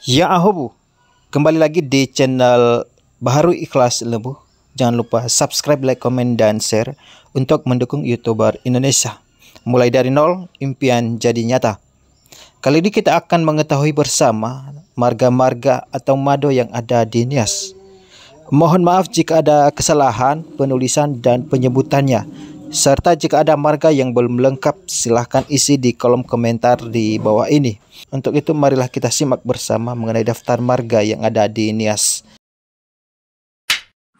Ya ahobu, kembali lagi di channel Baharu Ikhlas Lembu. Jangan lupa subscribe, like, komen, dan share untuk mendukung YouTuber Indonesia. Mulai dari nol, impian jadi nyata. Kali ini kita akan mengetahui bersama marga-marga atau mado yang ada di Nias. Mohon maaf jika ada kesalahan penulisan dan penyebutannya. Serta jika ada marga yang belum lengkap, silahkan isi di kolom komentar di bawah ini. Untuk itu marilah kita simak bersama mengenai daftar marga yang ada di Nias.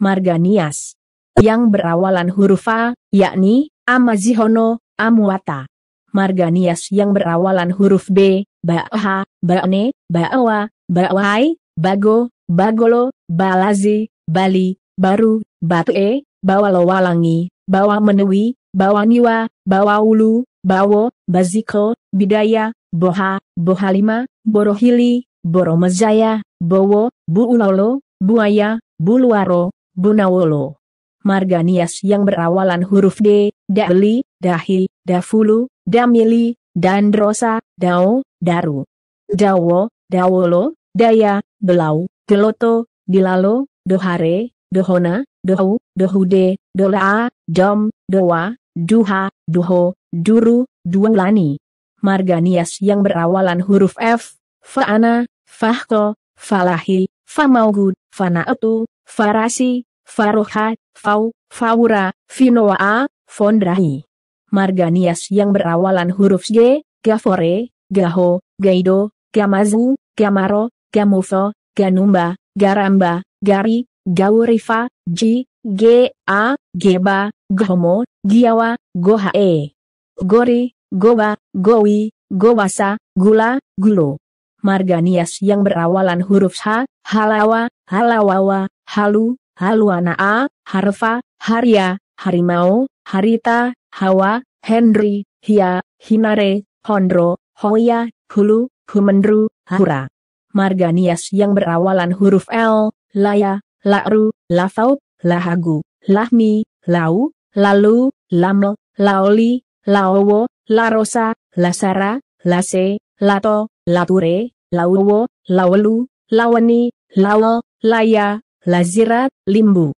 Marga Nias yang berawalan huruf A, yakni Amazihono, Amuata. Marga Nias yang berawalan huruf B, Ba'ha, Ba'ne, Ba'awa, Ba'wai, Bago, Bagolo, Balazi, Bali, Baru, Batue, Bawalowalangi, Bawa Menewi, Bawa Niwa, Bawa Ulu, Bawo, Baziko, Bidaya, Boha, Bohalima, Borohili, Boromezaya, Bowo, Buulolo, Buaya, Buluaro, Bunawolo. Marga Nias yang berawalan huruf D, Dali, Dahi, Dafulu, Damili, Dandrosa, Dao, Daru, Dawo, Dawolo, Daya, Belau, Deloto, Dilalo, Dohare, Dohona, Dohu, Dohude, Dola, Dom, Doa, Duha, Duho, Duru, Dualani. Marga Nias yang berawalan huruf F, Fa'ana, Fahko, Falahi, Famaugud, Fana'atu, Farasi, Faroha, Fau, Faura, Finoa, Fondrahi. Marga Nias yang berawalan huruf G, Gafore, Gaho, Gaido, Gamazu, Gamaro, Gamufo, Ganumba, Garamba, Gari, Gaurifa, G, G-A, Geba, Gomo, Giawa, Gohae, Gori, Goba, Gowi, Gowasa, Gula, Gulo. Marga Nias yang berawalan huruf H, Halawa, Halawawa, Halu, Haluanaa, Harfa, Haria, Harimau, Harita, Hawa, Henry, Hia, Hinare, Hondro, Hoya, Hulu, Humendru, Hura. Marga Nias yang berawalan huruf L, Laya, La'ru, Lafau, Lahagu, Lahmi, Lau, Lalu, Lamel, Laoli, Laowo, Larosa, Lasara, Lase, Lato, Lature, Lauwo, Lawelu, Lawani, Lawel, Laya, Lazirat, Limbu,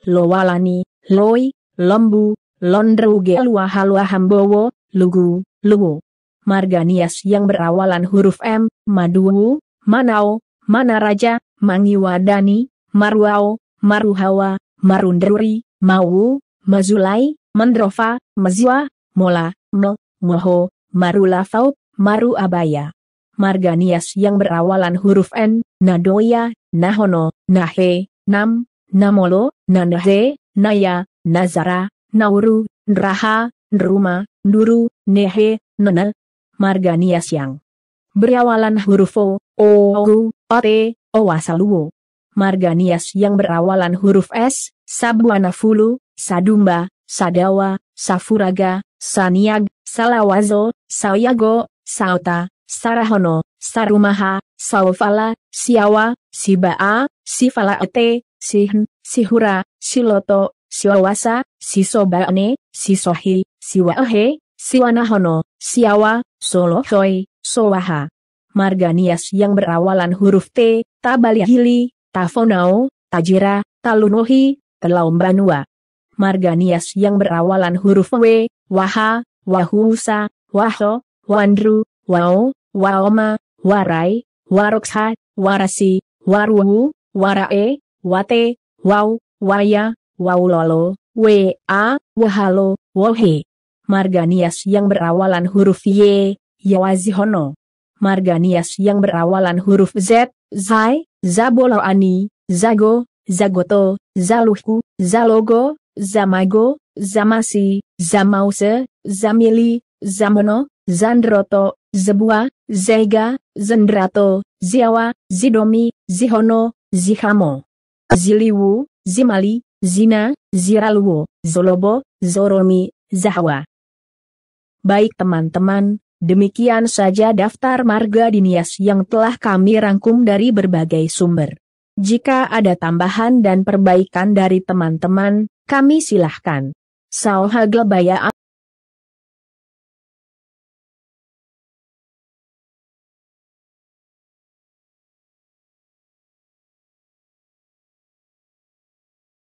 Lowalani, Loi, Lombu, Londruge, Luahaluahambowo, Lugu, Luwu. Marga Nias yang berawalan huruf M, Maduwu, Manau, Manaraja, Mangiwadani, Marwau, Maruhawa, Marundruri, Mawu, Mazulai, Mendrova, Mazwa, Mola, Mel, Moho, Marulafau, Maru Abaya. Marga Nias yang berawalan huruf N, Nadoya, Nahono, Nahe, Nam, Namolo, Nanahe, Naya, Nazara, Nauru, Nraha, Nruma, Nduru, Nehe, Nena. Marga Nias yang berawalan huruf O, Ogu, Ote, Owasaluwo. Marga Nias yang berawalan huruf S, Sabuanafulu, Sadumba, Sadawa, Safuraga, Saniag, Salawazo, Sayago, Sauta, Sarahono, Sarumaha, Saufala, Siawa, Sibaa, Sifalaete, Sihn, Sihura, Siloto, Siwawasa, Sisobane, Sisohi, Siwahe, Siwanahono, Siawa, Solohoi, Sowaha. Marga Nias yang berawalan huruf T, Tabalihili, Tafonao, Tajira, Talunohi, Telaumbanua. Marga Nias yang berawalan huruf W, Waha, Wahusa, Waho, Wandru, Wao, Waoma, Warai, Waroksa, Warasi, Waruwu, Warae, Wate, Wau, Waya, Waulolo, Wa, Wahalo, Wohe. Marga Nias yang berawalan huruf Y, Yawazihono. Marga Nias yang berawalan huruf Z, Zai, Zaboloani, Zago, Zagoto, Zaluhku, Zalogo, Zamago, Zamasi, Zamause, Zamili, Zamono, Zandroto, Zebua, Zega, Zendrato, Ziawa, Zidomi, Zihono, Zihamo, Ziliwu, Zimali, Zina, Ziraluwo, Zolobo, Zoromi, Zahwa. Baik teman-teman, demikian saja daftar marga di Nias yang telah kami rangkum dari berbagai sumber. Jika ada tambahan dan perbaikan dari teman-teman, kami silahkan. Sauhaglabaya.